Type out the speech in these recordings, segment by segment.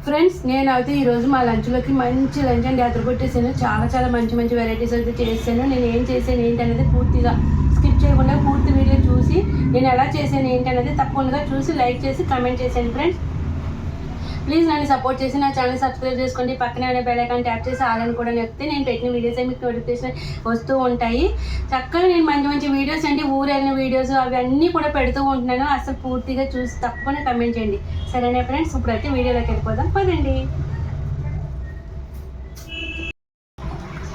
Friends నేనైతే ఈరోజు మా లంచ్లోకి మంచి లంచ్ అండి అదరగొట్టేసాను. చాలా మంచి వెరైటీస్ అయితే చేశాను. నేను ఏం చేశాను ఏంటనేది పూర్తిగా స్కిప్ చేయకుండా పూర్తి వీడియో చూసి నేను ఎలా చేశాను ఏంటనేది తప్పకుండా చూసి లైక్ చేసి కామెంట్ చేశాను. ఫ్రెండ్స్ ప్లీజ్ నన్ను సపోర్ట్ చేసి నా ఛానల్ సబ్స్క్రైబ్ చేసుకోండి. పక్కనే అనే బెల్ ఐకాన్ ట్యాప్ చేసి ఆల్ అని కూడా నొక్కితే నేను పెట్టిన వీడియోస్ మీకు నోటిఫికేషన్ వస్తూ ఉంటాయి. చక్కగా నేను మంచి వీడియోస్ అంటే ఊరు వెళ్ళిన వీడియోస్ అవి అన్నీ కూడా పెడుతూ ఉంటున్నాను. అసలు పూర్తిగా చూసి తప్పకుండా కమెంట్ చేయండి. సరేనా ఫ్రెండ్స్, ఇప్పుడైతే వీడియోలోకి వెళ్ళిపోదాం పదండి.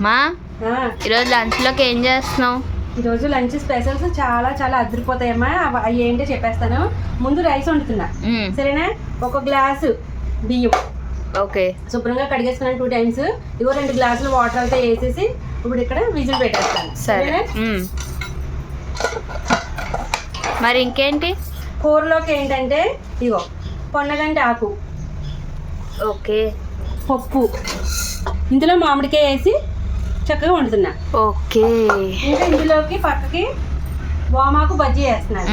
మా ఈరోజు లంచ్లోకి ఏం చేస్తున్నావు? ఈరోజు లంచ్ స్పెషల్స్ చాలా అదిరిపోతాయమ్మా. అవి ఏంటో చెప్పేస్తాను. ముందు రైస్ వండుతున్నా సరేనా. ఒక గ్లాసు బియ్యం ఓకే శుభ్రంగా కడిగేసుకున్నాను 2 times. ఇగో 2 గ్లాసులు వాటర్ అంతా వేసేసి ఇప్పుడు ఇక్కడ విజిల్ పెట్టేస్తాను. సరే మరి ఇంకేంటి కూరలోకి ఏంటంటే ఇగో పొన్నగంటి ఆకు, ఓకే పప్పు, ఇందులో మామిడికాయ వేసి చక్కగా వండుతున్నా. ఓకే ఇంకా ఇందులోకి పక్కకి వామాకు బజ్జీ వేస్తున్నాను.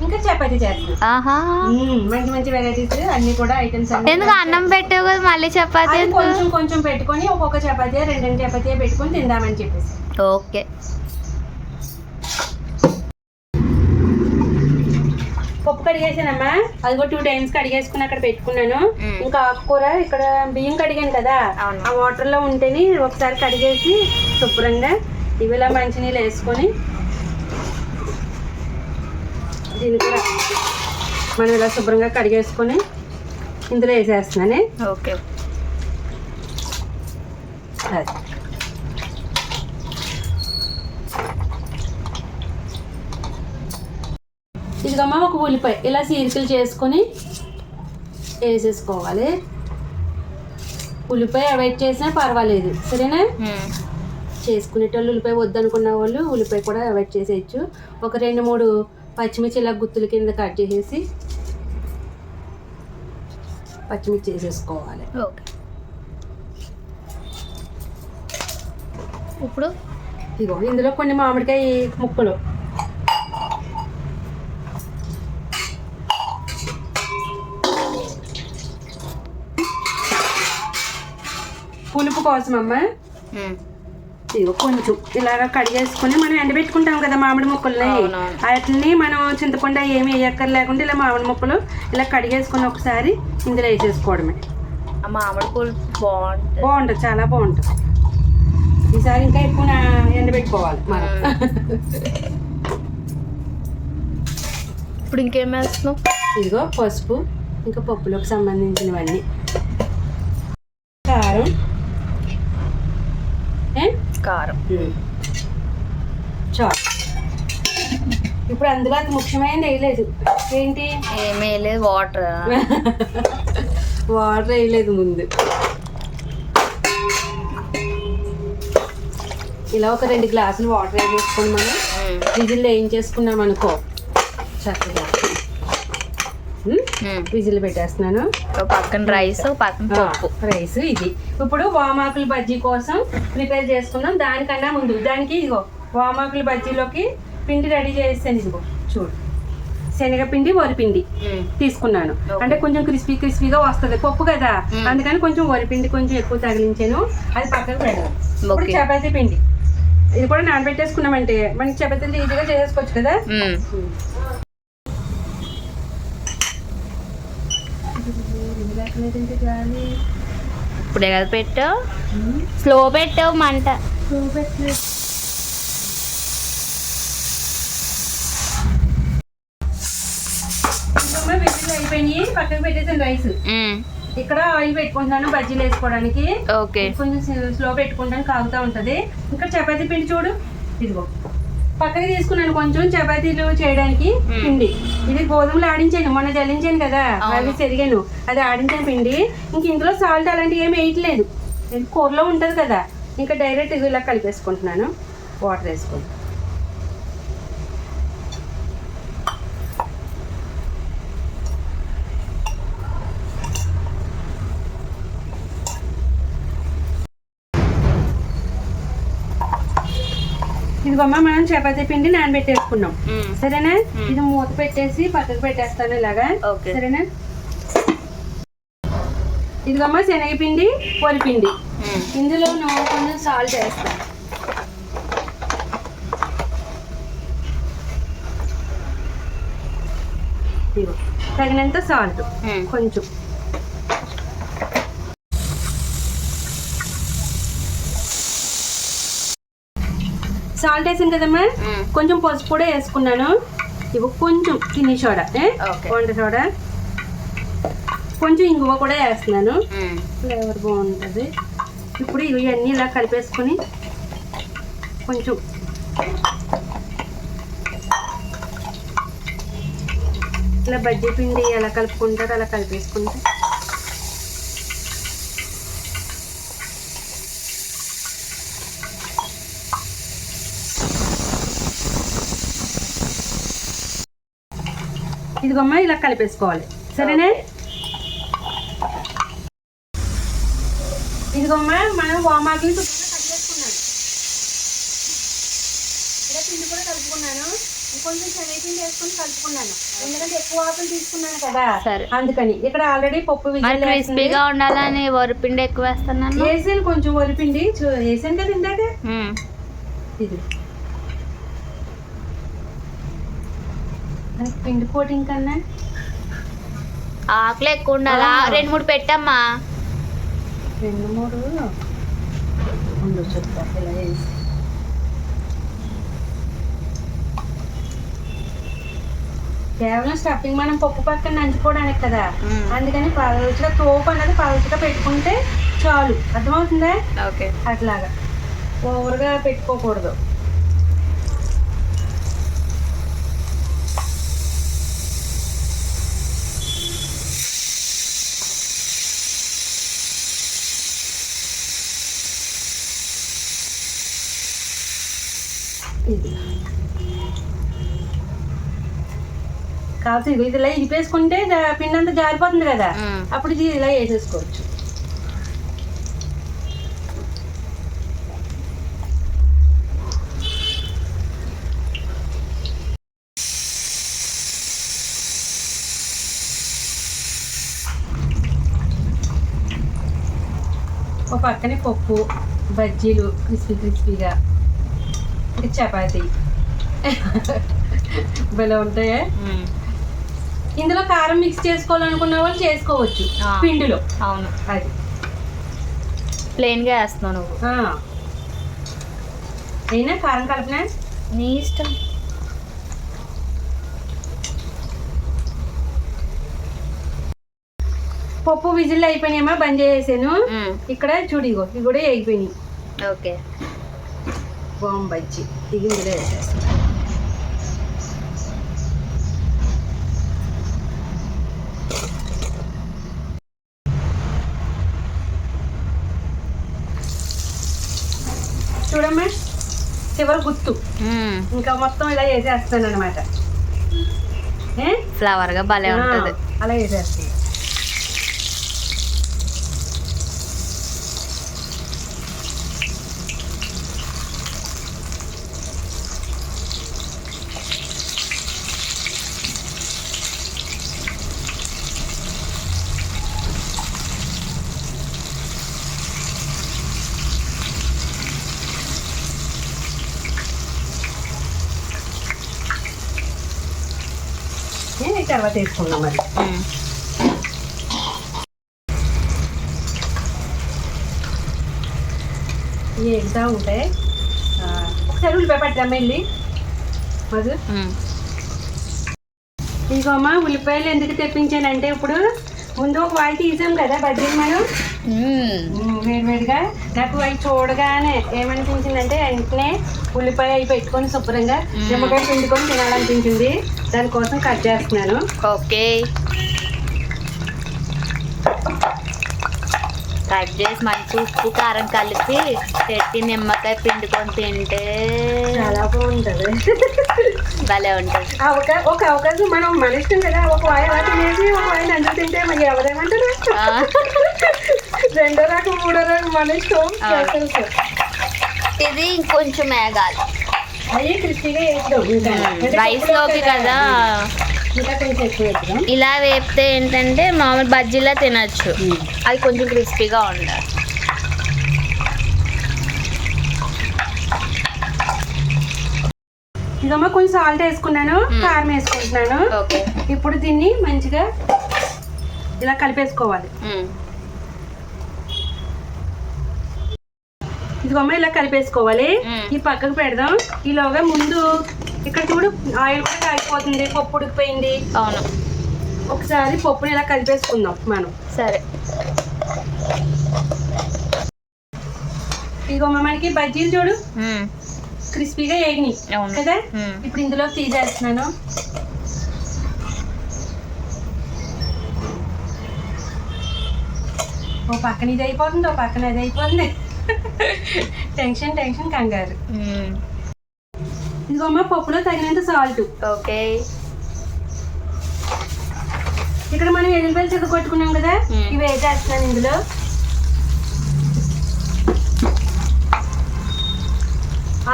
ఇంకా చపాతీ చేస్తున్నాను. మంచి వెరైటీస్ అన్ని కూడా ఐటమ్స్. ఎందుకు అన్నం పెట్టావు కదా మళ్ళీ చపాతీ? కొంచెం పెట్టుకొని ఒక్కొక్క చపాతీ 2 చపాతీ పెట్టుకొని తిందామని చెప్పేసి. ఓకే పప్పు కడిగేసానమ్మా. అది కూడా 2 times కడిగేసుకుని అక్కడ పెట్టుకున్నాను. ఇంకా ఆకుకూర ఇక్కడ బియ్యం కడిగాను కదా, ఆ వాటర్ లో ఉంటేనే ఒకసారి కడిగేసి శుభ్రంగా ఇవిలా మంచినీళ్ళు వేసుకొని దీన్ని కూడా మనం ఇలా శుభ్రంగా కడిగేసుకొని ఇందులో వేసేస్తున్నానే. ఓకే ఇదిగమ్మా ఒక ఉల్లిపాయ ఇలా సీరికలు చేసుకొని వేసేసుకోవాలి. ఉల్లిపాయ అవాయిడ్ చేసినా పర్వాలేదు సరేనా. చేసుకునేటోళ్ళు ఉల్లిపాయ వద్దనుకున్న వాళ్ళు ఉల్లిపాయ కూడా అవాయిడ్ చేసేయచ్చు. ఒక 2-3 పచ్చిమిర్చి ఇలా గుత్తుల కింద కట్ చేసేసి పచ్చిమిర్చి వేసేసుకోవాలి. ఓకే ఇప్పుడు ఇగో ఇందులో కొన్ని మామిడికాయ ముక్కలు, పులుపు కోసం అమ్మా ఇగో కొంచెం ఇలాగ కడిగేసుకొని మనం ఎండబెట్టుకుంటాం కదా మామిడి ముక్కల్ని, వాటిని మనం చింతపండు ఏమి వేయక్కర్లేకుండా ఇలా మామిడి ముక్కలు ఇలా కడిగేసుకొని ఒకసారి ఇందులో వేసేసుకోవడమే. మామిడి పులుపు బాగుంటుంది, చాలా బాగుంటుంది. ఈసారి ఇంకా ఎక్కువ ఎండబెట్టుకోవాలి మనం. ఇప్పుడు ఇంకేం వేస్తున్నావు? ఇదిగో పసుపు, ఇంకా పప్పులకు సంబంధించినవన్నీ, కారం చాలు. ఇప్పుడు అందులో అది ముఖ్యమైనది వేయలేదు. ఏంటి ఏమీ వేయలేదు, వాటర్ వేయలేదు ముందు. ఇలా ఒక 2 గ్లాసులు వాటర్ వేసేసుకొని మనం విజిల్ వేయించేసుకున్నాం అనుకో చక్కగా. విజిల్ పెట్టేస్తున్నాను. పక్కన రైస్, పక్కన పప్పు. రైస్ ఇది ఇప్పుడు వామాకుల బజ్జీ కోసం ప్రిపేర్ చేసుకున్నాం. దానికన్నా ముందు దానికి ఇదిగో వామాకుల బజ్జీలోకి పిండి రెడీ చేస్తాను. ఇదిగో చూడు, శనగపిండి వరిపిండి తీసుకున్నాను. అంటే కొంచెం క్రిస్పీగా వస్తుంది పప్పు కదా, అందుకని కొంచెం వరిపిండి కొంచెం ఎక్కువ తగిలించాను. అది పక్కకు పెడదాం. ఇప్పుడు చపాతీ పిండి ఇది కూడా నానబెట్టేసుకున్నామంటే మనకి చపాతీలు ఈజీగా చేసుకోవచ్చు కదా. ఇప్పుడే కదా పెట్టావు, స్లో పెట్టావు మంట. విజిల్ అయిపోయి పక్కన పెట్టేసాను రైస్. ఇక్కడ ఆయిల్ పెట్టుకుంటున్నాను బజ్జీలు వేసుకోవడానికి. కొంచెం స్లో పెట్టుకుంటాను, కాగుతూ ఉంటది. ఇక్కడ చపాతీ పిండి చూడు, ఇదిగో పక్కకి తీసుకున్నాను కొంచెం చపాతీలు చేయడానికి పిండి. ఇది గోధుమలు ఆడించాను, మొన్న జల్లించాను కదా, అవి చెరిగాను, అది ఆడించిన పిండి. ఇంక ఇందులో సాల్ట్ అలాంటివి ఏమి వేయట్లేదు, కూరలో ఉంటుంది కదా. ఇంకా డైరెక్ట్ ఇది ఇలా కలిపేసుకుంటున్నాను వాటర్ వేసుకొని. ఇదిగోమ్మా మనం చపాతీ పిండి నానబెట్టేసుకున్నాం సరేనా. ఇది మూత పెట్టేసి పక్కకు పెట్టేస్తాను ఇలాగా సరేనా. ఇదిగమ్మా శనగపిండి వరిపిండి. ఇందులో కొంచెం సాల్ట్ వేస్తాను. ఇదిగో తగినంత సాల్ట్ కొంచెం. సాల్ట్ వేసాను కదమ్మా, కొంచెం పసుపు కూడా వేసుకున్నాను. ఇవి కొంచెం తిని సోడా, వంట సోడా, కొంచెం ఇంగువ కూడా వేస్తున్నాను, ఫ్లేవర్ బాగుంటుంది. ఇప్పుడు ఇవన్నీ ఇలా కలిపేసుకొని కొంచెం ఇలా బజ్జీ పిండి ఎలా కలుపుకుంటారో అలా కలిపేసుకుంటే ఇదిగమ్మ ఇలా కలిపేసుకోవాలి. సరేనే? ఇదిగమ్మ మనం వామాకులు శుభ్రంగా కట్ చేసుకున్నాను. ఇలా పిండి కూడా కలుపుకున్నాను. కొంచెం శనగపిండి వేసుకొని కలుపుకున్నాను, ఎందుకంటే ఎక్కువ ఆకులు తీసుకున్నాను కదా, అందుకని. ఇక్కడ ఆల్రెడీ పప్పు క్రిస్పీగా ఉండాలని వరిపిండి ఎక్కువ వేస్తున్నాను. వేసాను కొంచెం వరిపిండి, వేసాను కదా ఇందాక. ఇది పిండి కోటింగ్ కన్నా ఆకులు ఎక్కువ ఉండాలా? 2-3 పెట్టమ్మా. 2-3 చెప్తా. ఇలా వేసి కేవలం స్టఫింగ్ మనం పప్పు పక్కన నంచుకోవడానికి కదా, అందుకని పలుచగా తోపు అనేది పలుచగా పెట్టుకుంటే చాలు. అర్థమవుతుందా? ఓకే. అట్లాగా ఓవర్గా పెట్టుకోకూడదు. ఇది కాల్సి ఇది ఇలా ఇదిపేసుకుంటే పిండి అంతా జారిపోతుంది కదా, అప్పుడు ఇది ఇలా వేసేసుకోవచ్చు. ఒక పక్కనే పప్పు, బజ్జీలు క్రిస్పీగా, ఇంకా చపాతీ భలే ఉంటాయా. ఇందులో కారం మిక్స్ చేసుకోవాలనుకున్న వాళ్ళు చేసుకోవచ్చు పిండిలో. అవును, అది ప్లెయిన్గా వేస్తున్నావు నువ్వు. అయినా కారం కలిపినా నీ ఇష్టం. పప్పు విజిల్ అయిపోయినాయమ్మా, బంద్ చేసేసాను. ఇక్కడ చూడు, ఇగో ఇవి కూడా అయిపోయినాయి. ఓకే. బాంబు బజ్జీ ఇది ఇందులో వేసేస్తాను. చూడమ్మా, చివరి గుర్తు ఇంకా మొత్తం ఇలా వేసేస్తాను అనమాట. ఫ్లవర్గా భలే ఉంటుంది. అలా వేసేస్తాను. తర్వాత వేసుకుందాం. మరి ఎగుతా ఉంటాయి. ఒకసారి ఉల్లిపాయ పట్టాము వెళ్ళి మధు. ఇదిగోమ్మా, ఉల్లిపాయలు ఎందుకు తెప్పించానంటే, ఇప్పుడు ముందు ఒక వాయి తీసాం కదా బజ్జీలు మనం వేడివేడిగా. నాకు అవి చూడగానే ఏమనిపించిందంటే, వెంటనే ఉల్లిపాయ అవి పెట్టుకొని శుభ్రంగా నిమ్మకాయ పిండుకొని తినాలనిపించింది. దానికోసం కట్ చేస్తున్నాను. ఓకే. కట్ చేసి మంచి ఉప్పు కారం కలిపి పెట్టి నిమ్మకాయ పిండుకొని తింటే చాలా బాగుంటుంది. భలే ఉంటుంది. ఒక అవకాశం మనం మన ఇష్టం కదా. ఒక వాయి అలా తినేసి ఒక వాయి నంజు తింటే మరి ఎవరేమంటారు? రెండో రకం మూడో రకం మన ఇష్టం. ఇది ఇంకొంచెం వేగాలి. అవి క్రిస్పీగా వేద్దాం. రైస్ లోకి కదా ఇంకా కొంచెం ఎక్కువ వేద్దాం. ఇలా వేపితే ఏంటంటే మామూలు బజ్జీలా తినచ్చు. అది కొంచెం క్రిస్పీగా ఉండాలి. ఇదమ్మా కొంచెం సాల్ట్ వేసుకున్నాను, కారం వేసుకుంటున్నాను. ఓకే. ఇప్పుడు దీన్ని మంచిగా ఇలా కలిపేసుకోవాలి. ఇదిగోమ్మ ఇలా కలిపేసుకోవాలి. ఈ పక్కకు పెడదాం. ఈలోగా ముందు ఇక్కడ చూడు ఆయిల్ కూడా కాగిపోతుంది, పప్పు ఉడికిపోయింది. అవును. ఒకసారి పప్పుని ఇలా కలిపేసుకుందాం మనం. సరే. ఇదిగోమ్మ మనకి బజ్జీలు చూడు క్రిస్పీగా వేగినాయి కదా. ఇప్పుడు ఇందులో తీసేస్తున్నాను. ఓ పక్కన ఇది అయిపోతుంది, ఓ పక్కన అది అయిపోతుంది. టెన్షన్ టెన్షన్ కంగారు. ఇదిగోమ్మ పప్పులో తగినంత సాల్ట్. ఓకే. ఇక్కడ మనం ఎల్లిపాయలు చెక్క కొట్టుకున్నాం కదా, ఇవి వేసేస్తున్నాను ఇందులో.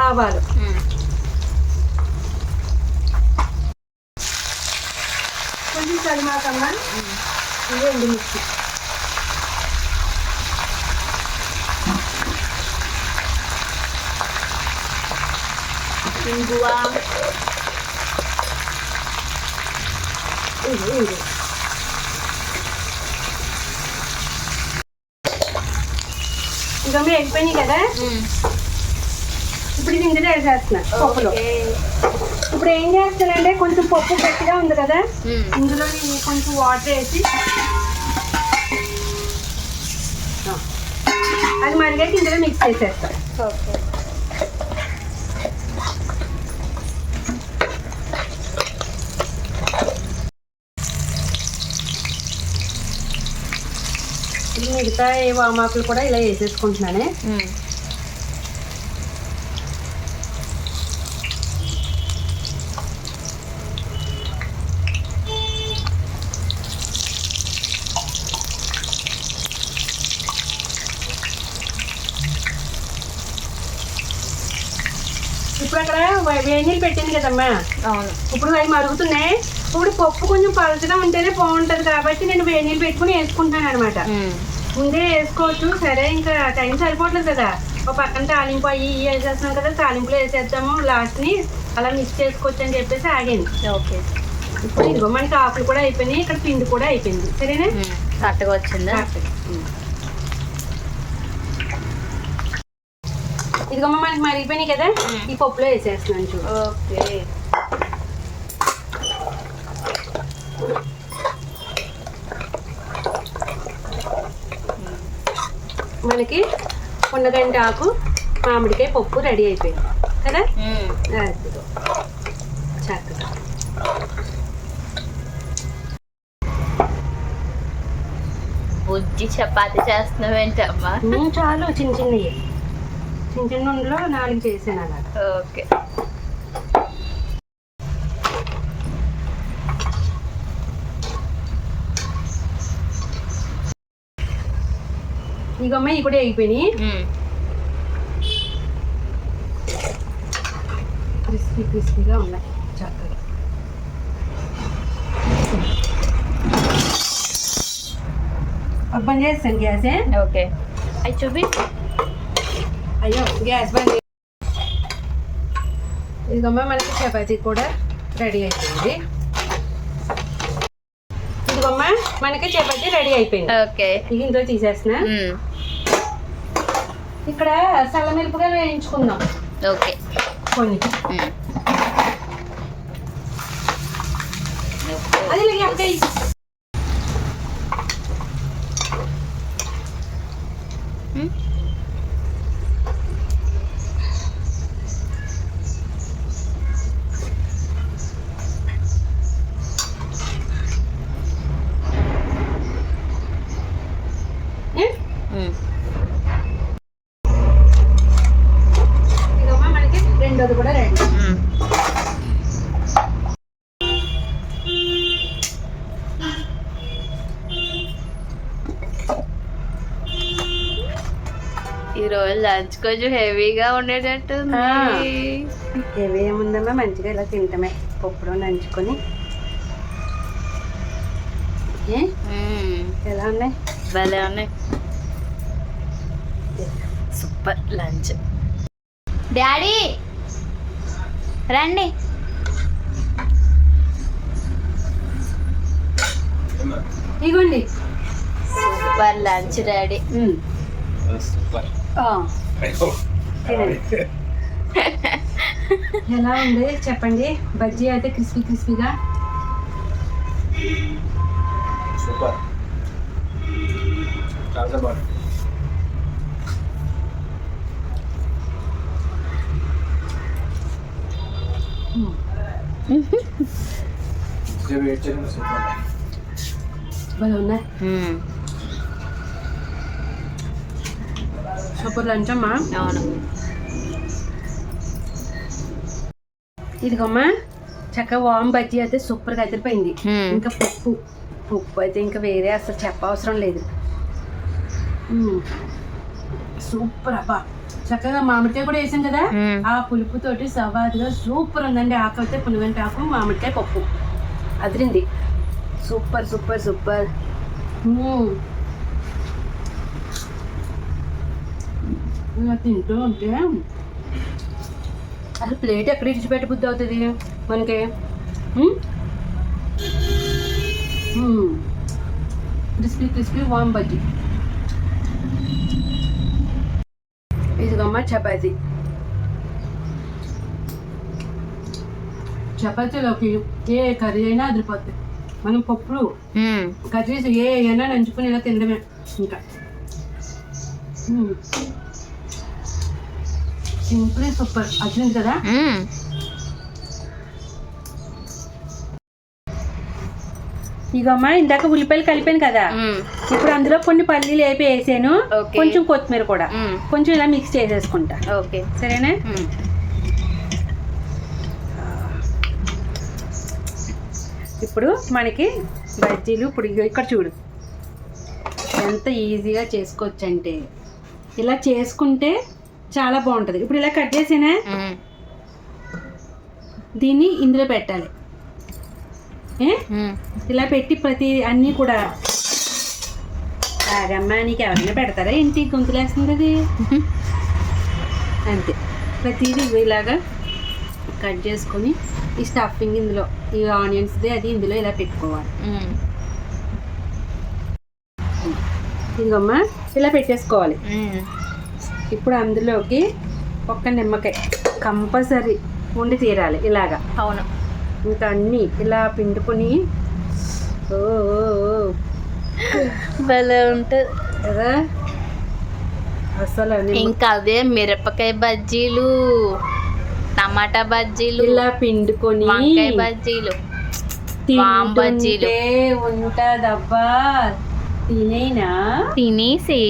ఆవాలు, కొంచెం చలిమాకమ్మ, ఇది ఎండుమిర్చి, ఇంగువ, ఇది ఇంకా ఎగిపోయినాయి కదా. ఇప్పుడు ఇది ఇందులో వేసేస్తున్నా పప్పులో. ఇప్పుడు ఏం చేస్తానంటే కొంచెం పప్పు గట్టిగా ఉంది కదా, ఇందులో నేను కొంచెం వాటర్ వేసి అది మరిగాక ఇందులో మిక్స్ చేసేస్తాను. ఓకే. మిగతా ఏ వామాకులు కూడా ఇలా వేసేసుకుంటున్నానే. ఇప్పుడు అక్కడ వేడి నీళ్ళు పెట్టింది కదమ్మా. అవును. ఇప్పుడు అవి మరుగుతున్నాయి. ఇప్పుడు పప్పు కొంచెం పలుచగా ఉంటేనే బాగుంటది కాబట్టి నేను వేడి నీళ్ళు పెట్టుకుని వేసుకుంటాను అనమాట. ముందే వేసుకోవచ్చు. సరే ఇంకా టైం సరిపోవట్లేదు కదా, ఒక పక్కన తాలింపు అయ్యి వేసేస్తున్నాం కదా, తాలింపులో వేసేద్దాము లాస్ట్ని అలా మిక్స్ చేసుకోవచ్చు అని చెప్పేసి ఆగాను. ఓకే. ఇప్పుడు ఇదిగో మనకి ఆకులు కూడా అయిపోయినాయి, ఇక్కడ పిండి కూడా అయిపోయింది. సరేనా, కరెక్ట్గా వచ్చిందా? ఇదిగోమ్మ మనకి మరిగిపోయినాయి కదా, ఈ పప్పులో వేసేస్తున్నాను చూడు. ఓకే. మనకి ఉండగంటి ఆకు మామిడికాయ పప్పు రెడీ అయిపోయింది కదా. చక్కగా బుజ్జి చపాతి చేస్తున్నావేంటమ్మా? చాలు చిన్న చిన్నవి, చిన్న చిన్న ఉండలో 4 చేసాను అలా. ఓకే. ఇగమ్మ ఇవి కూడా అయిపోయినాయి. క్రిస్పీ క్రిస్పీగా ఉన్నాయి చక్కగా. బంద్ చేస్తాను గ్యాసే. ఓకే. అవి చూపి. అయ్యో గ్యాస్ బంద్. ఇదిగమ్మ మనకి చపాతీ కూడా రెడీ అయిపోయింది. ఇదిగమ్మ మనకి చపాతీ రెడీ అయిపోయింది. ఓకే. ఇందులో తీసేస్తున్నా. ఇక్కడ సల్లమిరపకాయలు వేయించుకుందాం. ఓకే. కొన్ని అది అక్కయ్య. ఇదమ్మా మనకి రెండోది కూడా రెడీ. ఈరోజు లంచ్ కొంచెం హెవీగా ఉండేటట్టు. హెవీ ఏముందమ్మా, మంచిగా ఇలా తింటమే పప్పులో నంచుకొని. ఏ ఎలా ఉన్నాయి? భలే ఉన్నాయి. Super lunch. డాడీ రండి. ఇగోండి సూపర్ లంచ్ డాడీ. ఎలా ఉంది చెప్పండి. బజ్జీ అయితే క్రిస్పీగా. సూపర్, చాలా బాగుంది. భలే ఉన్నాయి. సూపర్ లంచ్ అమ్మా. అవును. ఇదిగమ్మా చక్కగా వామ్ బజ్జీ అయితే సూపర్గా అదిరిపోయింది. ఇంకా పప్పు అయితే ఇంకా వేరే అసలు చెప్పవసరం లేదు. సూపర్ అబ్బా. చక్కగా మామిడికాయ కూడా వేసాం కదా, ఆ పులుపుతోటి సవాదుగా సూపర్ ఉందండి. ఆకు అయితే పునుగంటి ఆకు, మామిడికాయ పప్పు అదిరింది. Super super super. ఇలా తింటూ ఉంటే అసలు ప్లేట్ ఎక్కడ ఇచ్చిపెట్ట బుద్ధి అవుతుంది మనకి. క్రిస్పీ వామ్ బజ్జీ. ఇదిగమ్మ చపాతీలోకి ఏ కర్రీ అయినా అదిరిపోద్ది. మనం పప్పులు కర్రీస్ ఏ అయినా నంచుకుని ఇలా తినడమే. ఇంకా సింపుల్ సూపర్ అదిరింది కదా. ఇగమ్మా ఇందాక ఉల్లిపాయలు కలిపాను కదా, ఇప్పుడు అందులో కొన్ని పల్లీలు వేపి వేసాను, కొంచెం కొత్తిమీర కూడా కొంచెం ఇలా మిక్స్ చేసేసుకుంటా. ఓకే సరేనా. ఇప్పుడు మనకి బజ్జీలు ఇప్పుడు ఇక్కడ చూడు ఎంత ఈజీగా చేసుకోవచ్చు అంటే, ఇలా చేసుకుంటే చాలా బాగుంటుంది. ఇప్పుడు ఇలా కట్ చేసేనా, దీన్ని ఇందులో పెట్టాలి. ఇలా పెట్టి ప్రతి అన్నీ కూడా ఆగమ్మా నీకు ఎవరైనా పెడతారా ఏంటి, గొంతులేస్తుంది అది. అంతే, ప్రతిదీ ఇలాగా కట్ చేసుకొని ఈ స్టఫింగ్ ఇందులో, ఈ ఆనియన్స్ది అది ఇందులో ఇలా పెట్టుకోవాలి. ఇదిగమ్మా ఇలా పెట్టేసుకోవాలి. ఇప్పుడు అందులోకి ఒక్క నిమ్మకాయ కంపల్సరీ ఉండి తీరాలి ఇలాగా. అవును. ఇంకా అన్నీ ఇలా పిండుకొని భలే ఉంటుంది కదా అసలు. ఇంకా అదే మిరపకాయ బజ్జీలు, టమాటా బజ్జీలు, ఇలా పిండుకొని వంకాయ బజ్జీలు, వామ్ బజ్జీలు ఉంటదబ్బా. తినేనా తినేసి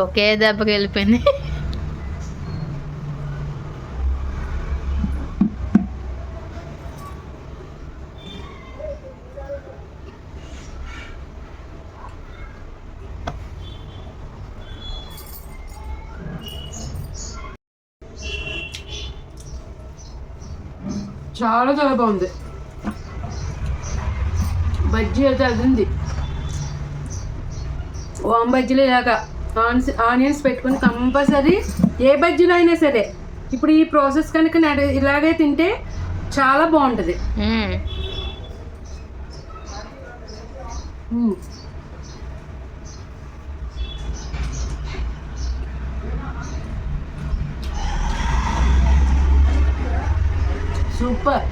ఒకే దెబ్బకి వెళ్ళిపోయింది. చాలా చాలా బాగుంది బజ్జీ అయితే. అదింది వామ్ బజ్జీలు ఇలాగా ఆనియన్స్ పెట్టుకుని కంపల్సరీ ఏ బజ్జీలో అయినా సరే ఇప్పుడు ఈ ప్రాసెస్ కనుక ఇలాగే తింటే చాలా బాగుంటుంది. సూపర్.